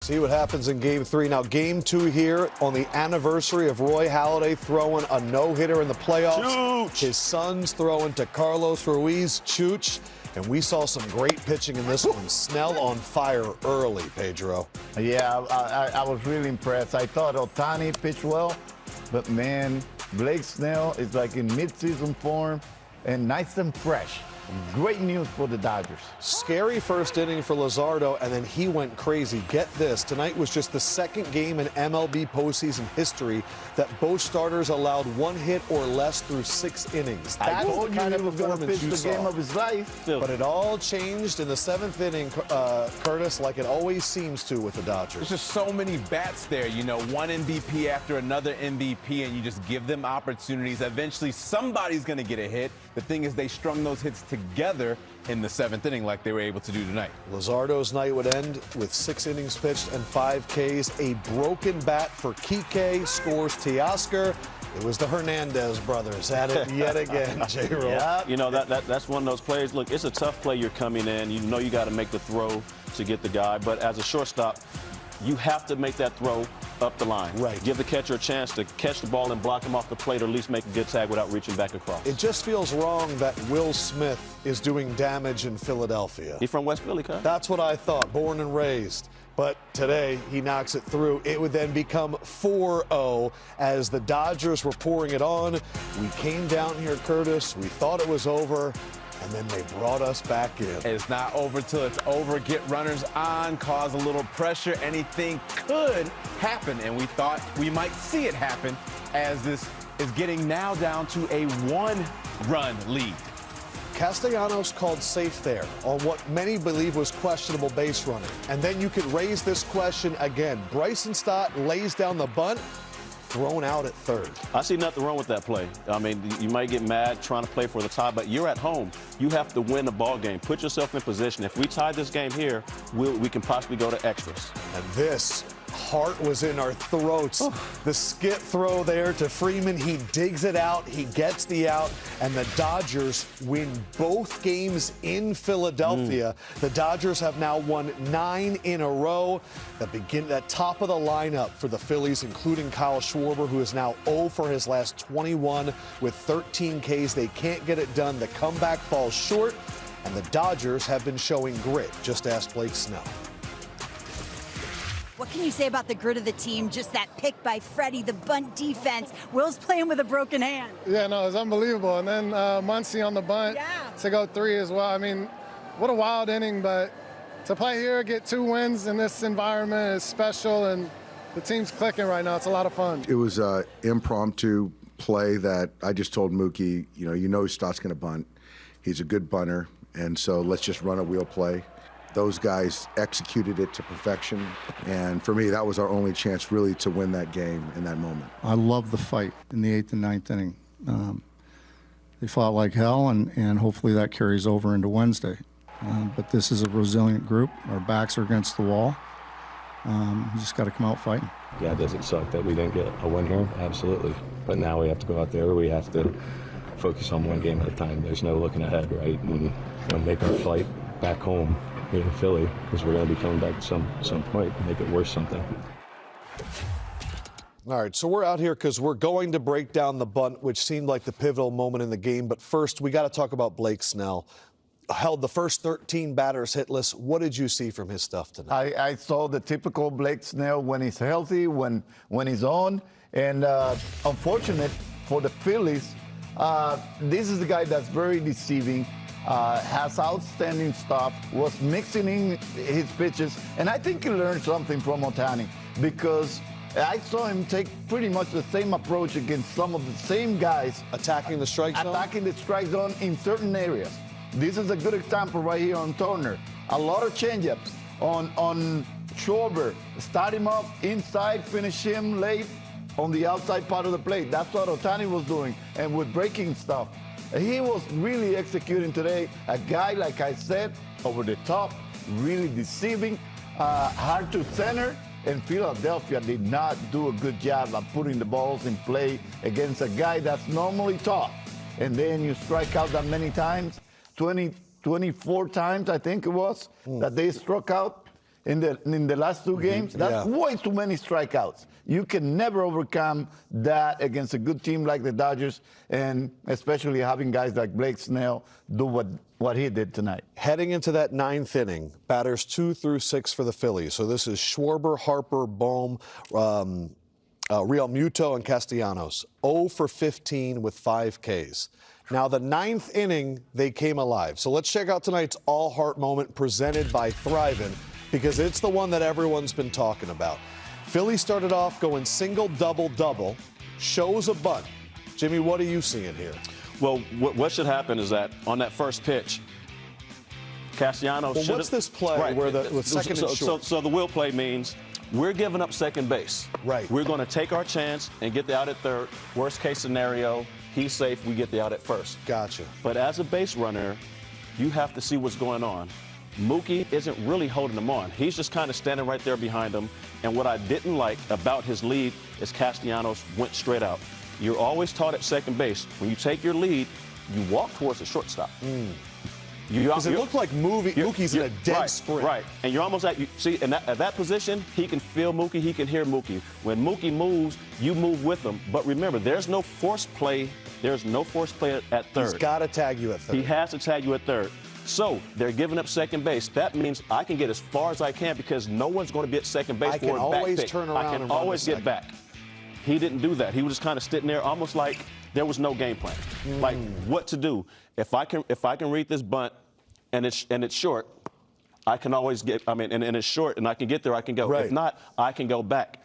See what happens in Game 3. Now, Game 2 here on the anniversary of Roy Halladay throwing a no-hitter in the playoffs. Chooch. His son's throwing to Carlos Ruiz, Chooch. And we saw some great pitching in this one. Snell on fire early, Pedro. Yeah, I was really impressed. I thought Ohtani pitched well, but man, Blake Snell is like in mid-season form and nice and fresh. Great news for the Dodgers. Scary first inning for Luzardo, and then he went crazy. Get this, tonight was just the second game in MLB postseason history that both starters allowed one hit or less through 6 innings. That's the kind of performance you saw. Game of his life. But it all changed in the 7th inning, Curtis, like it always seems to with the Dodgers. There's just so many bats there, you know, one MVP after another MVP, and you just give them opportunities. Eventually, somebody's going to get a hit. The thing is, they strung those hits together in the 7th inning like they were able to do tonight. Luzardo's night would end with 6 innings pitched and 5 Ks. A broken bat for Kike, scores Teoscar. It was the Hernandez brothers at it yet again, J-Roll. Yeah. You know, that's one of those plays. Look, it's a tough play you're coming in. You know you got to make the throw to get the guy. But as a shortstop, you have to make that throw up the line. Right. Give the catcher a chance to catch the ball and block him off the plate, or at least make a good tag without reaching back across. It just feels wrong that Will Smith is doing damage in Philadelphia. He's from West Philly, huh? That's what I thought, born and raised. But today, he knocks it through. It would then become 4-0 as the Dodgers were pouring it on. We came down here, Curtis. We thought it was over, and then they brought us back in. It's not over till it's over. Get runners on, cause a little pressure. Anything could happen, and we thought we might see it happen as this is getting now down to a 1-run lead. Castellanos called safe there on what many believe was questionable base running. And then you could raise this question again. Bryson Stott lays down the bunt, thrown out at third. I see nothing wrong with that play. I mean, you might get mad trying to play for the tie, but you're at home. You have to win the ball game. Put yourself in position. If we tie this game here, we can possibly go to extras. And this heart was in our throats. The skip throw there to Freeman. He digs it out. He gets the out. And the Dodgers win both games in Philadelphia. The Dodgers have now won 9 in a row. That top of the lineup for the Phillies, including Kyle Schwarber, who is now 0 for his last 21 with 13 Ks. They can't get it done. The comeback falls short. And the Dodgers have been showing grit. Just ask Blake Snell. What can you say about the grit of the team? Just that pick by Freddie, the bunt defense. Will's playing with a broken hand. Yeah, no, it's unbelievable. And then Muncy on the bunt to go 3 as well. I mean, what a wild inning, but to play here, get 2 wins in this environment is special, and the team's clicking right now. It's a lot of fun. It was an impromptu play that I just told Mookie, you know Stott's going to bunt. He's a good bunter, and so let's just run a wheel play. Those guys executed it to perfection, and for me, that was our only chance really to win that game in that moment. I love the fight in the 8th and 9th inning. They fought like hell, and hopefully that carries over into Wednesday. But this is a resilient group. Our backs are against the wall. You just got to come out fighting. Yeah, does it suck that we didn't get a win here? Absolutely. But now we have to go out there. We have to focus on one game at a time. There's no looking ahead, right? And make our flight back home here in Philly, because we're going to be coming back at some point and make it worth something. All right, so we're out here because we're going to break down the bunt, which seemed like the pivotal moment in the game. But first, we got to talk about Blake Snell. Held the first 13 batters hitless. What did you see from his stuff tonight? I saw the typical Blake Snell when he's healthy, when he's on. And unfortunate for the Phillies, this is the guy that's very deceiving. Has outstanding stuff, was mixing in his pitches, and I think he learned something from Ohtani, because I saw him take pretty much the same approach against some of the same guys. Attacking the strike zone? Attacking the strike zone in certain areas. This is a good example right here on Turner. A lot of changeups on Schwarber. Start him up inside, finish him late on the outside part of the plate. That's what Ohtani was doing, and with breaking stuff. He was really executing today. A guy, like I said, over the top, really deceiving, hard to center, and Philadelphia did not do a good job of putting the balls in play against a guy that's normally tough. And then you strike out that many times, 24 times, I think it was, that they struck out. in the last two games. That's way too many strikeouts. You can never overcome that against a good team like the Dodgers, and especially having guys like Blake Snell do what he did tonight. Heading into that ninth inning, batters 2 through 6 for the Phillies. So this is Schwarber, Harper, Bohm, Real Muto, and Castellanos. 0 for 15 with 5 Ks. Now, the ninth inning, they came alive. So let's check out tonight's all-heart moment presented by Thrivent, because it's the one that everyone's been talking about. Philly started off going single, double, double, shows a bunt. Jimmy, what are you seeing here? Well, what should happen is that on that first pitch, Castellanos should have... What's this play where the second and short? So the will play means we're giving up second base. Right. We're going to take our chance and get the out at third. Worst case scenario, he's safe, we get the out at first. Gotcha. But as a base runner, you have to see what's going on. Mookie isn't really holding him on. He's just kind of standing right there behind him. And what I didn't like about his lead is Castellanos went straight out. You're always taught at second base, when you take your lead, you walk towards the shortstop. Because it looked like Mookie's in a dead sprint. Right, and you're almost at, at that position, he can feel Mookie, he can hear Mookie. When Mookie moves, you move with him. But remember, there's no forced play. There's no forced play at third. He's got to tag you at third. He has to tag you at third. So they're giving up second base. That means I can get as far as I can because no one's going to be at second base for a back pick. Turn around I can and always get back. He didn't do that. He was just kind of sitting there almost like there was no game plan. Like what to do. If I can read this bunt and it's short, I can always get, and it's short and I can get there, I can go. Right. If not, I can go back.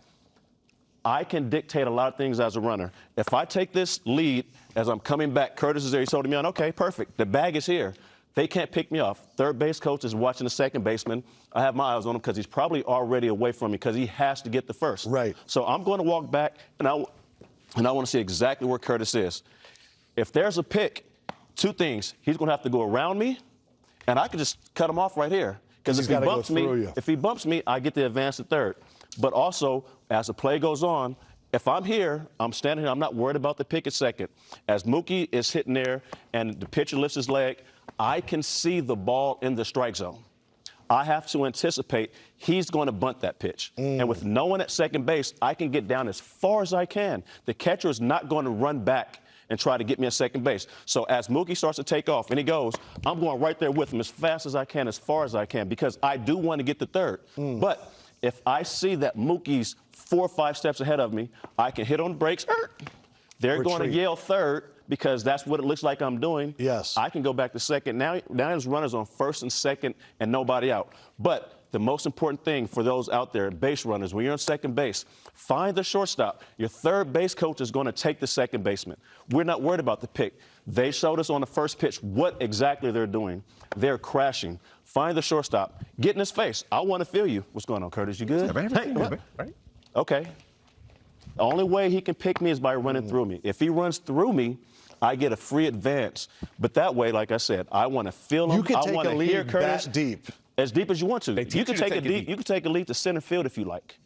I can dictate a lot of things as a runner. If I take this lead as I'm coming back, Curtis is there, he's holding me on, okay, perfect. The bag is here. They can't pick me off. Third base coach is watching the second baseman. I have my eyes on him because he's probably already away from me because he has to get the first. Right. So I'm going to walk back, and I want to see exactly where Curtis is. If there's a pick, two things. He's going to have to go around me, and I can just cut him off right here. Because if he bumps me, I get the advance to third. But also, as the play goes on, if I'm here, I'm standing here, I'm not worried about the pick at second. As Mookie is hitting there and the pitcher lifts his leg, I can see the ball in the strike zone. I have to anticipate he's going to bunt that pitch. And with no one at second base, I can get down as far as I can. The catcher is not going to run back and try to get me at second base. So as Mookie starts to take off and he goes, I'm going right there with him as fast as I can, as far as I can, because I do want to get to third. But if I see that Mookie's 4 or 5 steps ahead of me, I can hit on the brakes. They're going to yell third because that's what it looks like I'm doing. Yes. I can go back to second. Now there's runners on first and second and nobody out. But the most important thing for those out there, base runners, when you're on second base, find the shortstop. Your third base coach is going to take the second baseman. We're not worried about the pick. They showed us on the first pitch what exactly they're doing. They're crashing. Find the shortstop. Get in his face. I want to feel you. What's going on, Curtis? You good? Hey, what? Okay. The only way he can pick me is by running through me. If he runs through me, I get a free advance. But that way, like I said, I want to feel him. You can take a lead Curtis, that deep. as deep as you want to. You can take a deep. You can take a lead to center field if you like.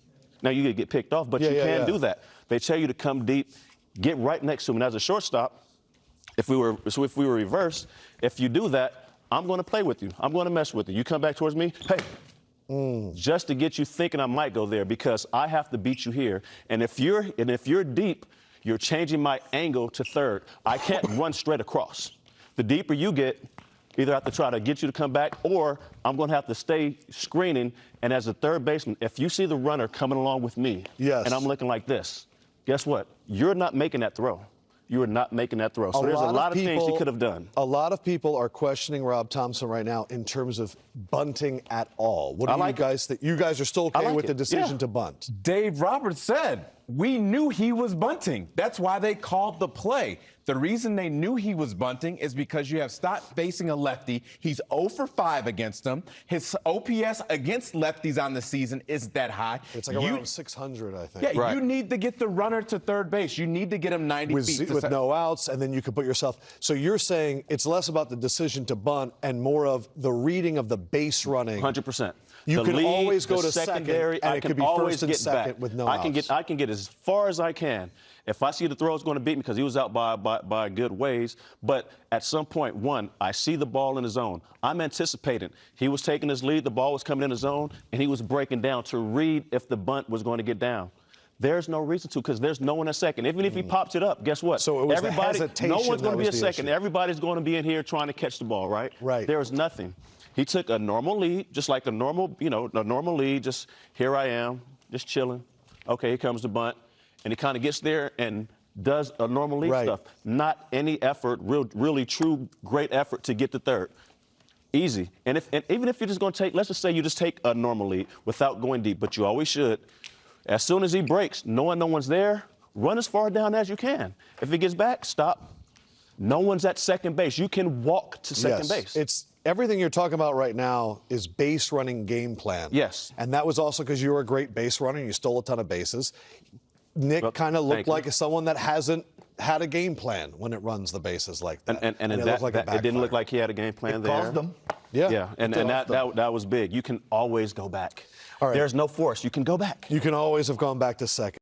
Now you could get picked off, but you can do that. They tell you to come deep, get right next to him. And as a shortstop, if we were reversed, if you do that, I'm going to play with you. I'm going to mess with you. You come back towards me, hey. Just to get you thinking I might go there because I have to beat you here. And if you're deep, you're changing my angle to third. I can't run straight across. The deeper you get, either I have to try to get you to come back or I'm going to have to stay screening. And as a third baseman, if you see the runner coming along with me and I'm looking like this, guess what? You're not making that throw. You are not making that throw. So there's a lot of things he could have done. A lot of people are questioning Rob Thompson right now in terms of bunting at all. What do you guys think? You guys are still okay with the decision to bunt? Dave Roberts said, we knew he was bunting. That's why they called the play. The reason they knew he was bunting is because you have stopped facing a lefty. He's 0 for 5 against him. His OPS against lefties on the season is that high. It's like around 600, I think. Yeah, you need to get the runner to third base. You need to get him 90 feet. With no outs, and then you can put yourself. So you're saying it's less about the decision to bunt and more of the reading of the base running. 100%. You the can lead, always go the to secondary, second, and I it can could be always first and get second back. with no I can outs. get as far as I can. If I see the throw is going to beat me because he was out by good ways, but at some point, one, I see the ball in the zone. I'm anticipating. He was taking his lead, the ball was coming in the zone, and he was breaking down to read if the bunt was going to get down. There's no reason to because there's no one at second. Even if he pops it up, guess what? So it was everybody, the hesitation no one's going to be that a was the second. issue. Everybody's going to be in here trying to catch the ball, right? Right. There's nothing. He took a normal lead, just like a normal, a normal lead, just here I am, just chilling. Okay, here comes the bunt. And he kind of gets there and does a normal league stuff. Not any effort, really true, great effort to get to third. Easy. And even if you're just going to take, let's just say you just take a normal lead without going deep, but you always should. As soon as he breaks, knowing no one's there, run as far down as you can. If he gets back, stop. No one's at second base. You can walk to second base. It's everything you're talking about right now is base running game plan. Yes. And that was also because you were a great base runner. You stole a ton of bases. Nick kind of looked like someone that hasn't had a game plan when it runs the bases like that. And it, it didn't look like he had a game plan there. Caused them. Yeah. Yeah, and that was big. You can always go back. All right. There's no force. You can go back. You can always have gone back to second.